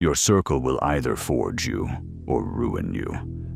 Your circle will either forge you or ruin you.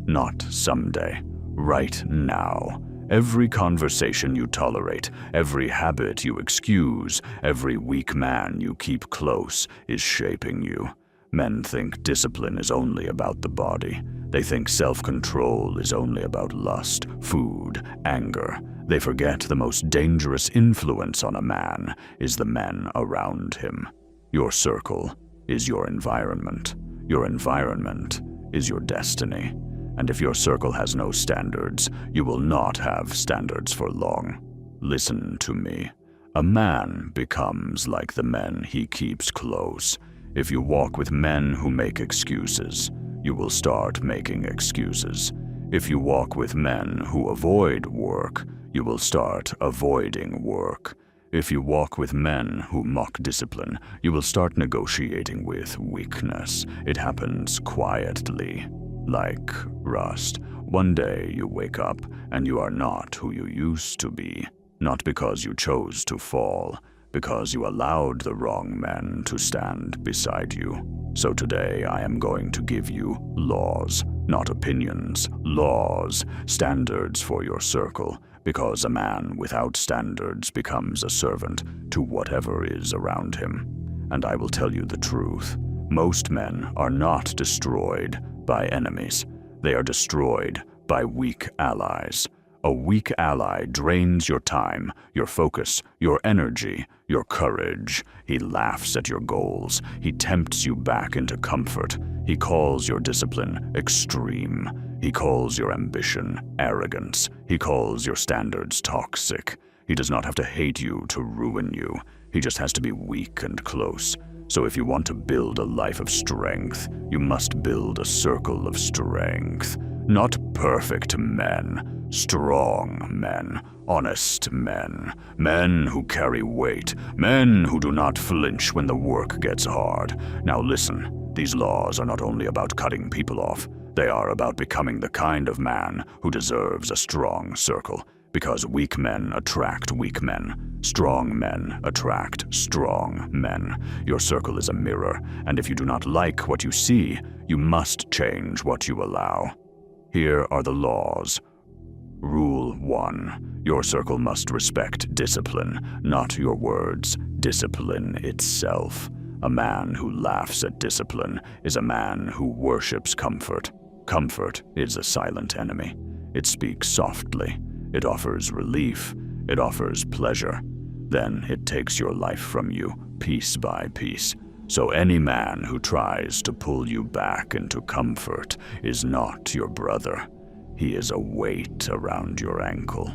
Not someday. Right now. Every conversation you tolerate, every habit you excuse, every weak man you keep close is shaping you. Men think discipline is only about the body. They think self-control is only about lust, food, anger. They forget the most dangerous influence on a man is the men around him. Your circle is your environment. Your environment is your destiny. And if your circle has no standards, you will not have standards for long. Listen to me. A man becomes like the men he keeps close. If you walk with men who make excuses, you will start making excuses. If you walk with men who avoid work, you will start avoiding work. If you walk with men who mock discipline, you will start negotiating with weakness. It happens quietly. Like rust. One day you wake up and you are not who you used to be. Not because you chose to fall, because you allowed the wrong men to stand beside you. So today I am going to give you laws, not opinions, laws, standards for your circle, because a man without standards becomes a servant to whatever is around him. And I will tell you the truth. Most men are not destroyed by enemies. They are destroyed by weak allies. A weak ally drains your time, your focus, your energy, your courage. He laughs at your goals. He tempts you back into comfort. He calls your discipline extreme. He calls your ambition arrogance. He calls your standards toxic. He does not have to hate you to ruin you. He just has to be weak and close. So if you want to build a life of strength, you must build a circle of strength. Not perfect men, strong men, honest men, men who carry weight, men who do not flinch when the work gets hard. Now listen, these laws are not only about cutting people off, they are about becoming the kind of man who deserves a strong circle. Because weak men attract weak men. Strong men attract strong men. Your circle is a mirror, and if you do not like what you see, you must change what you allow. Here are the laws. Rule 1. Your circle must respect discipline, not your words, discipline itself. A man who laughs at discipline is a man who worships comfort. Comfort is a silent enemy. It speaks softly. It offers relief. It offers pleasure. Then it takes your life from you, piece by piece. So any man who tries to pull you back into comfort is not your brother. He is a weight around your ankle.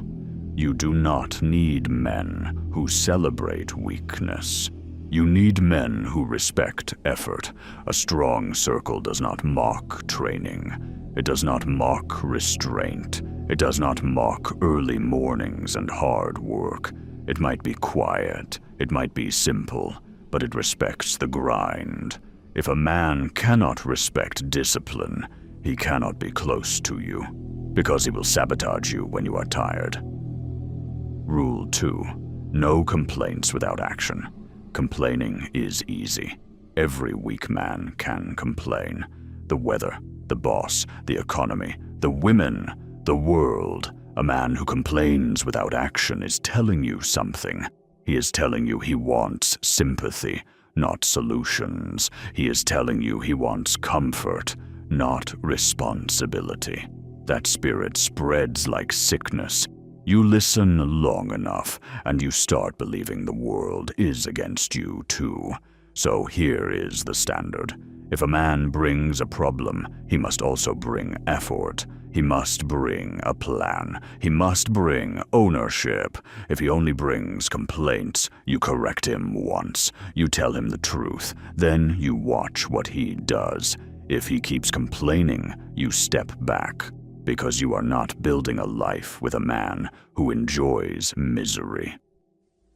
You do not need men who celebrate weakness. You need men who respect effort. A strong circle does not mock training. It does not mock restraint. It does not mock early mornings and hard work. It might be quiet, it might be simple, but it respects the grind. If a man cannot respect discipline, he cannot be close to you, because he will sabotage you when you are tired. Rule 2. No complaints without action. Complaining is easy. Every weak man can complain. The weather, the boss, the economy, the women, the world. A man who complains without action is telling you something. He is telling you he wants sympathy, not solutions. He is telling you he wants comfort, not responsibility. That spirit spreads like sickness. You listen long enough, and you start believing the world is against you too. So here is the standard. If a man brings a problem, he must also bring effort. He must bring a plan. He must bring ownership. If he only brings complaints, you correct him once. You tell him the truth. Then you watch what he does. If he keeps complaining, you step back. Because you are not building a life with a man who enjoys misery.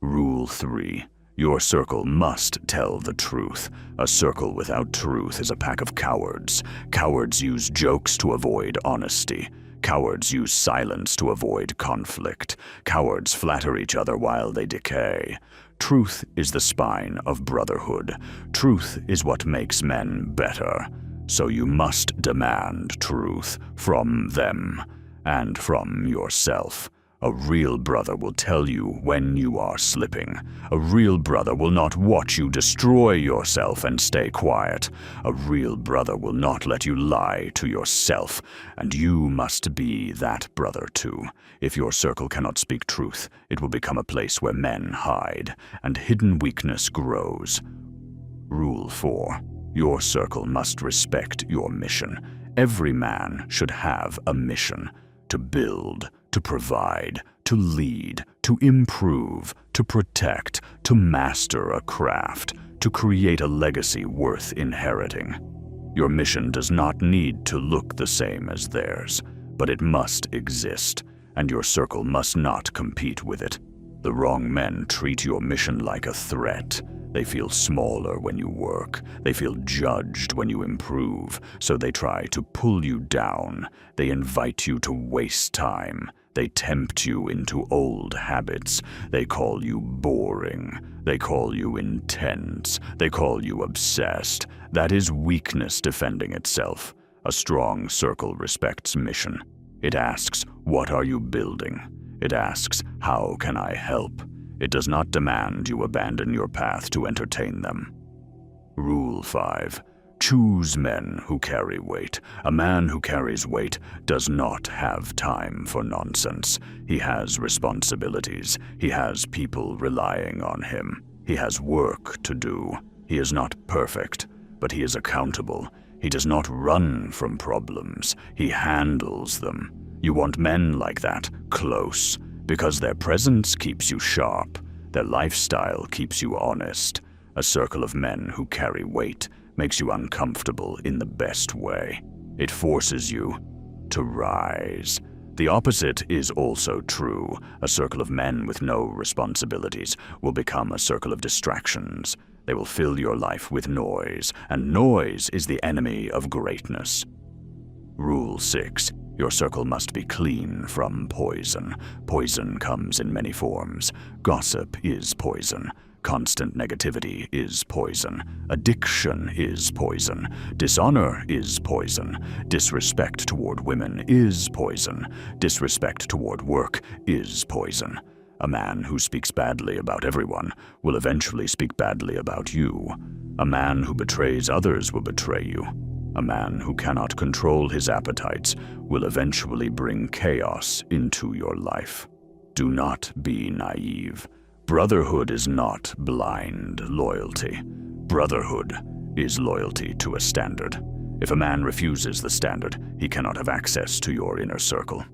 Rule 3. Your circle must tell the truth. A circle without truth is a pack of cowards. Cowards use jokes to avoid honesty. Cowards use silence to avoid conflict. Cowards flatter each other while they decay. Truth is the spine of brotherhood. Truth is what makes men better. So you must demand truth from them and from yourself. A real brother will tell you when you are slipping. A real brother will not watch you destroy yourself and stay quiet. A real brother will not let you lie to yourself, and you must be that brother too. If your circle cannot speak truth, it will become a place where men hide, and hidden weakness grows. Rule 4. Your circle must respect your mission. Every man should have a mission: to build, to provide, to lead, to improve, to protect, to master a craft, to create a legacy worth inheriting. Your mission does not need to look the same as theirs, but it must exist, and your circle must not compete with it. The wrong men treat your mission like a threat. They feel smaller when you work. They feel judged when you improve, so they try to pull you down. They invite you to waste time. They tempt you into old habits. They call you boring. They call you intense. They call you obsessed. That is weakness defending itself. A strong circle respects mission. It asks, "What are you building?" It asks, "How can I help?" It does not demand you abandon your path to entertain them. Rule 5. Choose men who carry weight. A man who carries weight does not have time for nonsense. He has responsibilities. He has people relying on him. He has work to do. He is not perfect, but he is accountable. He does not run from problems. He handles them. You want men like that, close, because their presence keeps you sharp. Their lifestyle keeps you honest. A circle of men who carry weight makes you uncomfortable in the best way. It forces you to rise. The opposite is also true. A circle of men with no responsibilities will become a circle of distractions. They will fill your life with noise, and noise is the enemy of greatness. Rule 6. Your circle must be clean from poison. Poison comes in many forms. Gossip is poison. Constant negativity is poison. Addiction is poison. Dishonor is poison. Disrespect toward women is poison. Disrespect toward work is poison. A man who speaks badly about everyone will eventually speak badly about you. A man who betrays others will betray you. A man who cannot control his appetites will eventually bring chaos into your life. Do not be naive. Brotherhood is not blind loyalty. Brotherhood is loyalty to a standard. If a man refuses the standard, he cannot have access to your inner circle.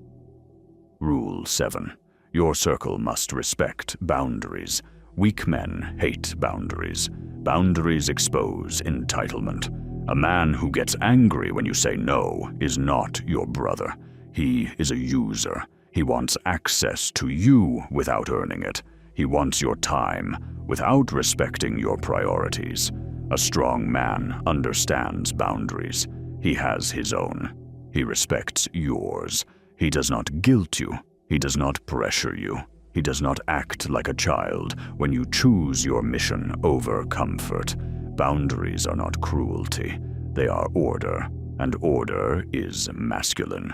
Rule 7. Your circle must respect boundaries. Weak men hate boundaries. Boundaries expose entitlement. A man who gets angry when you say no is not your brother. He is a user. He wants access to you without earning it. He wants your time without respecting your priorities. A strong man understands boundaries. He has his own. He respects yours. He does not guilt you. He does not pressure you. He does not act like a child when you choose your mission over comfort. Boundaries are not cruelty. They are order, and order is masculine.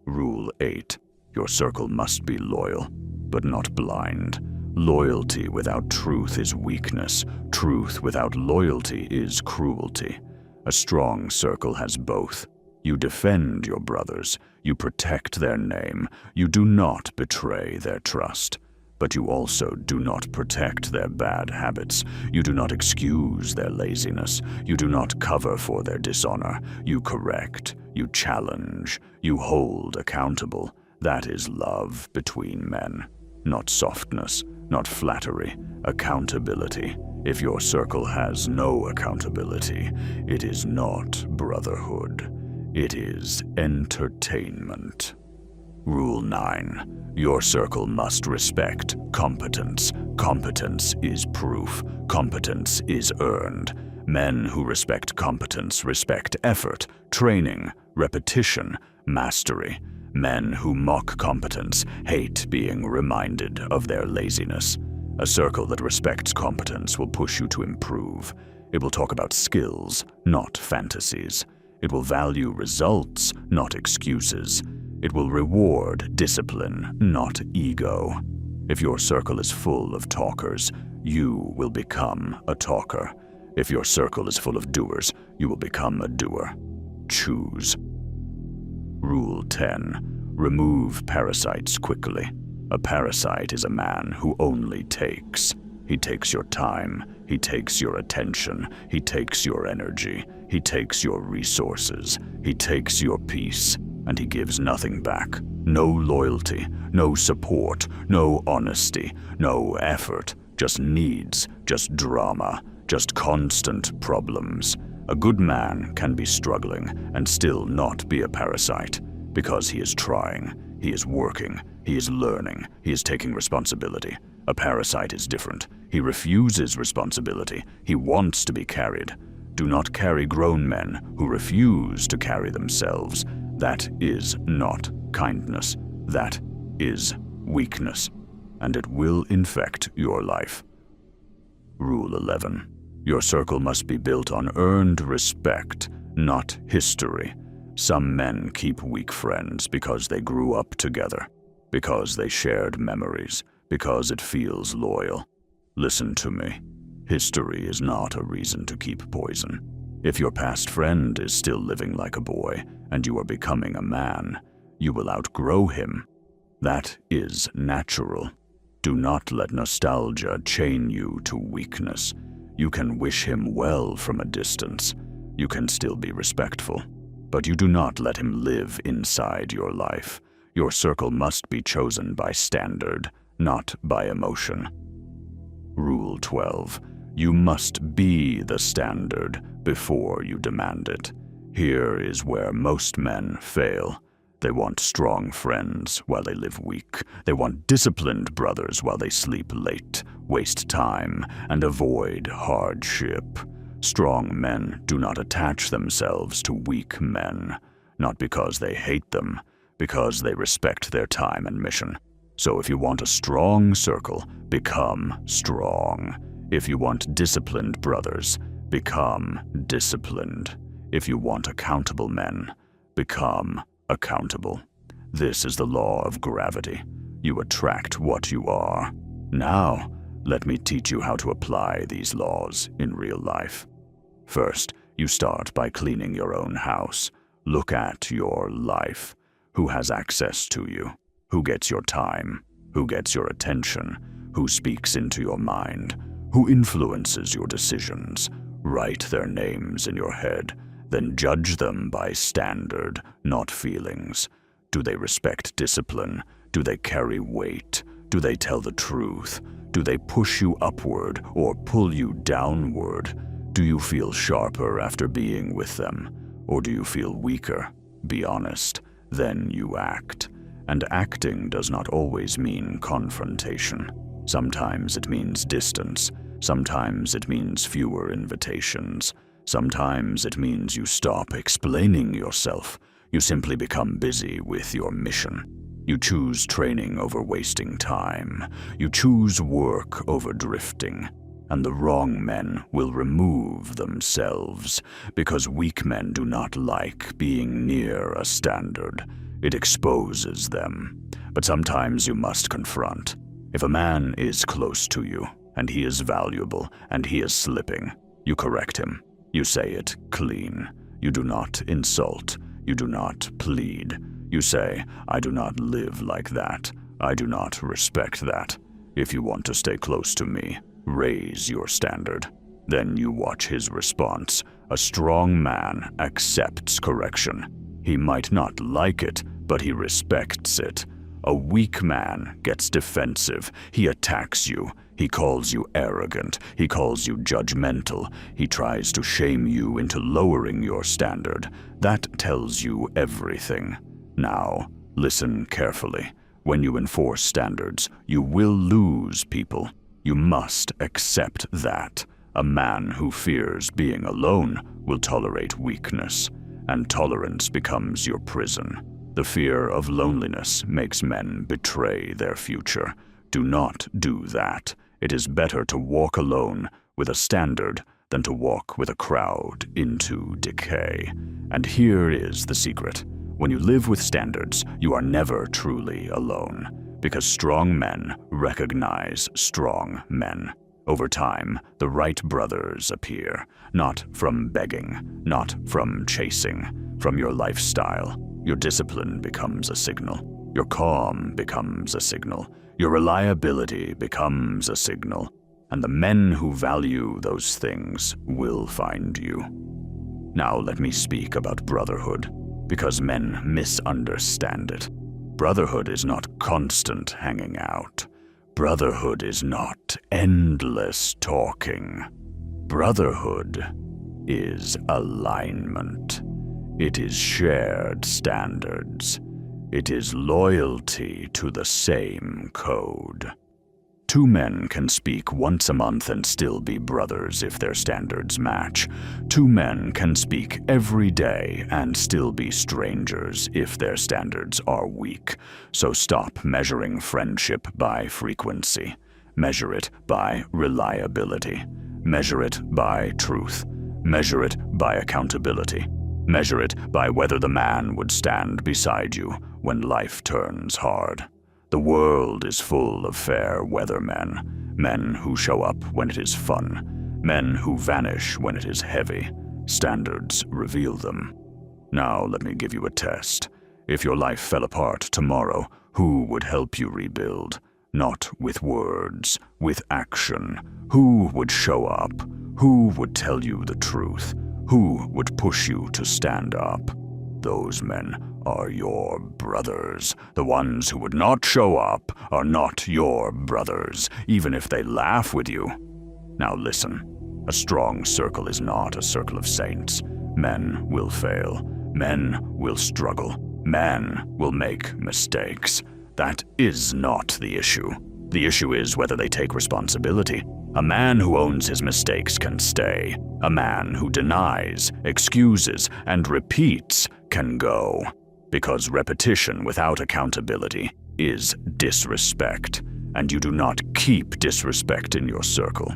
Rule 8. Your circle must be loyal, but not blind. Loyalty without truth is weakness. Truth without loyalty is cruelty. A strong circle has both. You defend your brothers. You protect their name. You do not betray their trust. But you also do not protect their bad habits. You do not excuse their laziness. You do not cover for their dishonor. You correct. You challenge. You hold accountable. That is love between men. Not softness, not flattery, accountability. If your circle has no accountability, it is not brotherhood. It is entertainment. Rule 9. Your circle must respect competence. Competence is proof. Competence is earned. Men who respect competence respect effort, training, repetition, mastery. Men who mock competence hate being reminded of their laziness. A circle that respects competence will push you to improve. It will talk about skills, not fantasies. It will value results, not excuses. It will reward discipline, not ego. If your circle is full of talkers, you will become a talker. If your circle is full of doers, you will become a doer. Choose. Rule 10. Remove parasites quickly. A parasite is a man who only takes. He takes your time, he takes your attention, he takes your energy, he takes your resources, he takes your peace, and he gives nothing back. No loyalty, no support, no honesty, no effort, just needs, just drama, just constant problems. A good man can be struggling and still not be a parasite, because he is trying, he is working, he is learning, he is taking responsibility. A parasite is different. He refuses responsibility. He wants to be carried. Do not carry grown men who refuse to carry themselves. That is not kindness. That is weakness, and it will infect your life. Rule 11. Your circle must be built on earned respect, not history. Some men keep weak friends because they grew up together, because they shared memories, because it feels loyal. Listen to me. History is not a reason to keep poison. If your past friend is still living like a boy and you are becoming a man, you will outgrow him. That is natural. Do not let nostalgia chain you to weakness. You can wish him well from a distance. You can still be respectful, but you do not let him live inside your life. Your circle must be chosen by standard, not by emotion. Rule 12. You must be the standard before you demand it. Here is where most men fail. They want strong friends while they live weak. They want disciplined brothers while they sleep late, waste time, and avoid hardship. Strong men do not attach themselves to weak men, not because they hate them, because they respect their time and mission. So if you want a strong circle, become strong. If you want disciplined brothers, become disciplined. If you want accountable men, become accountable. This is the law of gravity. You attract what you are. Now, let me teach you how to apply these laws in real life. First, you start by cleaning your own house. Look at your life. Who has access to you? Who gets your time? Who gets your attention? Who speaks into your mind? Who influences your decisions? Write their names in your head, then judge them by standard, not feelings. Do they respect discipline? Do they carry weight? Do they tell the truth? Do they push you upward or pull you downward? Do you feel sharper after being with them? Or do you feel weaker? Be honest. Then you act. And acting does not always mean confrontation. Sometimes it means distance. Sometimes it means fewer invitations. Sometimes it means you stop explaining yourself. You simply become busy with your mission. You choose training over wasting time. You choose work over drifting. And the wrong men will remove themselves, because weak men do not like being near a standard. It exposes them. But sometimes you must confront. If a man is close to you, and he is valuable, and he is slipping, you correct him. You say it clean. You do not insult. You do not plead. You say, I do not live like that. I do not respect that. If you want to stay close to me, raise your standard. Then you watch his response. A strong man accepts correction. He might not like it, but he respects it. A weak man gets defensive. He attacks you. He calls you arrogant. He calls you judgmental. He tries to shame you into lowering your standard. That tells you everything. Now, listen carefully. When you enforce standards, you will lose people. You must accept that. A man who fears being alone will tolerate weakness, and tolerance becomes your prison. The fear of loneliness makes men betray their future. Do not do that. It is better to walk alone with a standard than to walk with a crowd into decay. And here is the secret. When you live with standards, you are never truly alone, because strong men recognize strong men. Over time, the right brothers appear, not from begging, not from chasing, from your lifestyle. Your discipline becomes a signal. Your calm becomes a signal. Your reliability becomes a signal. And the men who value those things will find you. Now let me speak about brotherhood, because men misunderstand it. Brotherhood is not constant hanging out. Brotherhood is not endless talking. Brotherhood is alignment. It is shared standards. It is loyalty to the same code. Two men can speak once a month and still be brothers if their standards match. Two men can speak every day and still be strangers if their standards are weak. So stop measuring friendship by frequency. Measure it by reliability. Measure it by truth. Measure it by accountability. Measure it by whether the man would stand beside you when life turns hard. The world is full of fair weather men, men who show up when it is fun, men who vanish when it is heavy. Standards reveal them. Now let me give you a test. If your life fell apart tomorrow, who would help you rebuild? Not with words, with action. Who would show up? Who would tell you the truth? Who would push you to stand up? Those men are your brothers. The ones who would not show up are not your brothers, even if they laugh with you. Now listen, a strong circle is not a circle of saints. Men will fail. Men will struggle. Men will make mistakes. That is not the issue. The issue is whether they take responsibility. A man who owns his mistakes can stay. A man who denies, excuses, and repeats can go. Because repetition without accountability is disrespect, and you do not keep disrespect in your circle.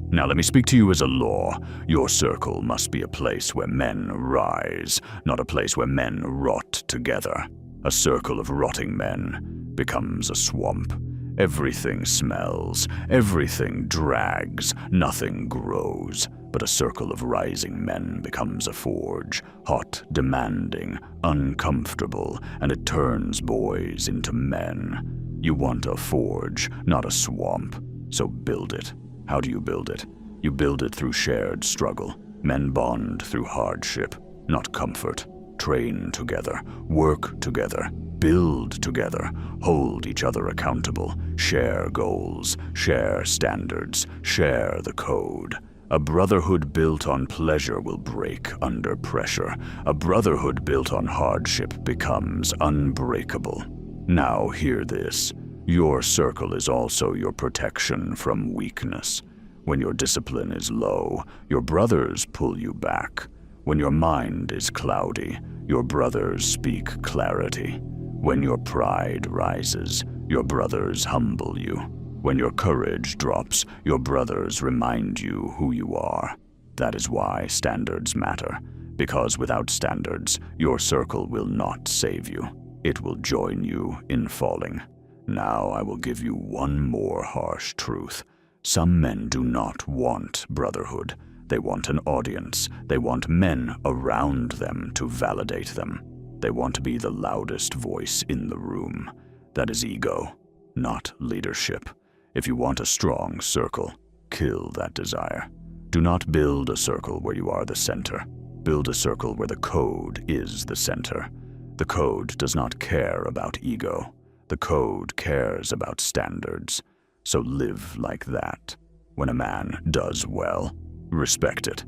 Now let me speak to you as a law. Your circle must be a place where men rise, not a place where men rot together. A circle of rotting men becomes a swamp. Everything smells, everything drags, nothing grows. But a circle of rising men becomes a forge, hot, demanding, uncomfortable, and it turns boys into men. You want a forge, not a swamp, so build it. How do you build it? You build it through shared struggle. Men bond through hardship, not comfort. Train together, work together, build together, hold each other accountable, share goals, share standards, share the code. A brotherhood built on pleasure will break under pressure. A brotherhood built on hardship becomes unbreakable. Now hear this. Your circle is also your protection from weakness. When your discipline is low, your brothers pull you back. When your mind is cloudy, your brothers speak clarity. When your pride rises, your brothers humble you. When your courage drops, your brothers remind you who you are. That is why standards matter, because without standards, your circle will not save you. It will join you in falling. Now I will give you one more harsh truth. Some men do not want brotherhood. They want an audience. They want men around them to validate them. They want to be the loudest voice in the room. That is ego, not leadership. If you want a strong circle, kill that desire. Do not build a circle where you are the center. Build a circle where the code is the center. The code does not care about ego. The code cares about standards. So live like that. When a man does well, respect it.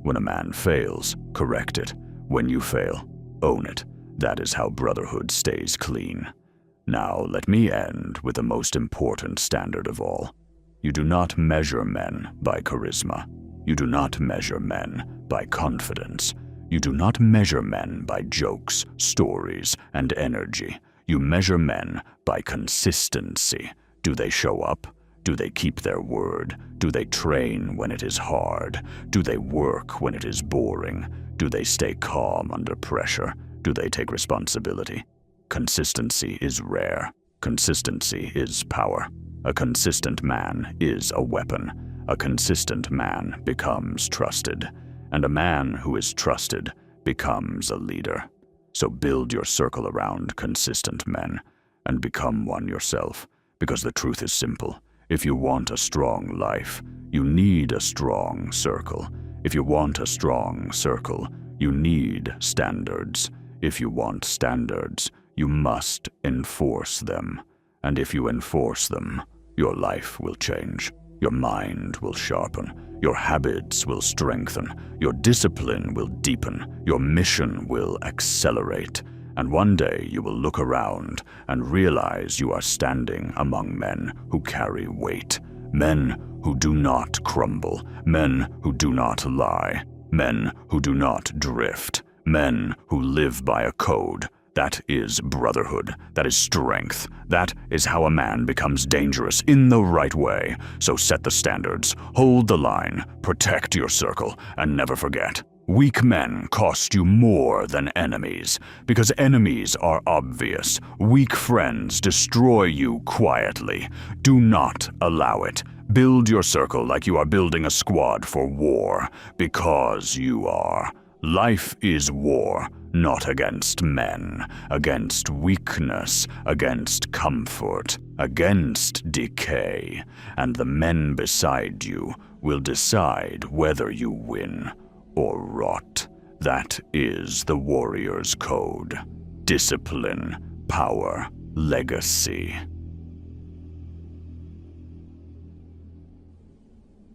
When a man fails, correct it. When you fail, own it. That is how brotherhood stays clean. Now let me end with the most important standard of all. You do not measure men by charisma. You do not measure men by confidence. You do not measure men by jokes, stories, and energy. You measure men by consistency. Do they show up? Do they keep their word? Do they train when it is hard? Do they work when it is boring? Do they stay calm under pressure? Do they take responsibility? Consistency is rare. Consistency is power. A consistent man is a weapon. A consistent man becomes trusted. And a man who is trusted becomes a leader. So build your circle around consistent men and become one yourself, because the truth is simple. If you want a strong life, you need a strong circle. If you want a strong circle, you need standards. If you want standards, you must enforce them. And if you enforce them, your life will change. Your mind will sharpen. Your habits will strengthen. Your discipline will deepen. Your mission will accelerate. And one day you will look around and realize you are standing among men who carry weight. Men who do not crumble. Men who do not lie. Men who do not drift. Men who live by a code. That is brotherhood. That is strength. That is how a man becomes dangerous in the right way. So set the standards, hold the line, protect your circle, and never forget. Weak men cost you more than enemies, because enemies are obvious. Weak friends destroy you quietly. Do not allow it. Build your circle like you are building a squad for war, because you are. Life is war, not against men, against weakness, against comfort, against decay. And the men beside you will decide whether you win or rot. That is the warrior's code. Discipline, power, legacy.